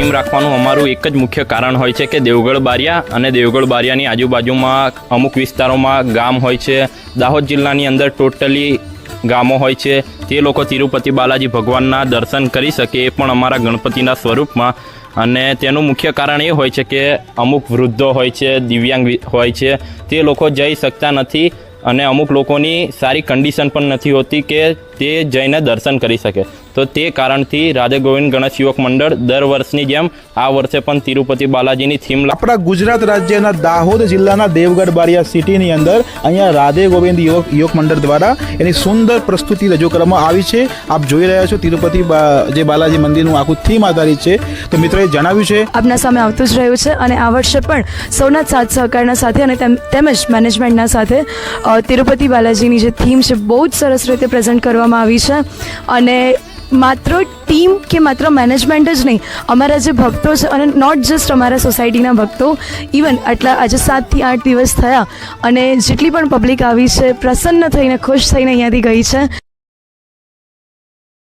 Theme રાખવાનું અમારું એક જ મુખ્ય કારણ હોય છે કે દેવગઢ બારિયા અને દેવગઢ બારિયાની આજુબાજુમાં અમુક વિસ્તારોમાં ગામ હોય છે. દાહોદ જિલ્લાની અંદર ટોટલી ગામો હોય છે. તે લોકો તિરુપતિ બાલાજી ભગવાનના દર્શન કરી શકે એ પણ અમારા ગણપતિના સ્વરૂપમાં. અને તેનું મુખ્ય કારણ એ હોય છે કે અમુક વૃદ્ધો હોય છે, દિવ્યાંગ હોય છે, તે લોકો જઈ શકતા નથી અને અમુક લોકોની સારી કન્ડિશન પણ નથી હોતી કે તે જઈને દર્શન કરી શકે. તો તે કારણથી રાધે ગોવિંદ ગણેશ યુવક મંડળ દર વર્ષની જેમ આ વર્ષે પણ તિરુપતિ બાલાજીની થીમ આપણા ગુજરાત રાજ્યના દાહોદ જિલ્લાના દેવગઢ બારિયા સિટીની અંદર અહીંયા રાધે ગોવિંદ યુવક મંડળ દ્વારા એની સુંદર પ્રસ્તુતિ રજૂ કરવામાં આવી છે. આપ જોઈ રહ્યા છો તિરુપતિ જે બાલાજી મંદિરનું આખું થીમ આધારિત છે. તો મિત્રોએ જણાવ્યું છે આપના સામે આવતું જ રહ્યું છે અને આ વર્ષે પણ સૌના સાથ સહકારના સાથે અને તેમજ મેનેજમેન્ટના સાથે તિરુપતિ બાલાજીની જે થીમ છે બહુ જ સરસ રીતે પ્રેઝન્ટ કરવામાં આવી છે. અને માત્ર ટીમ કે માત્ર મેનેજમેન્ટ જ નહીં, અમારા જે ભક્તો છે અને નોટ જસ્ટ અમારા સોસાયટીના ભક્તો, ઇવન આટલા આજે 7 થી 8 દિવસ થયા અને જેટલી પણ પબ્લિક આવી છે પ્રસન્ન થઈને ખુશ થઈને અહીંયાથી ગઈ છે.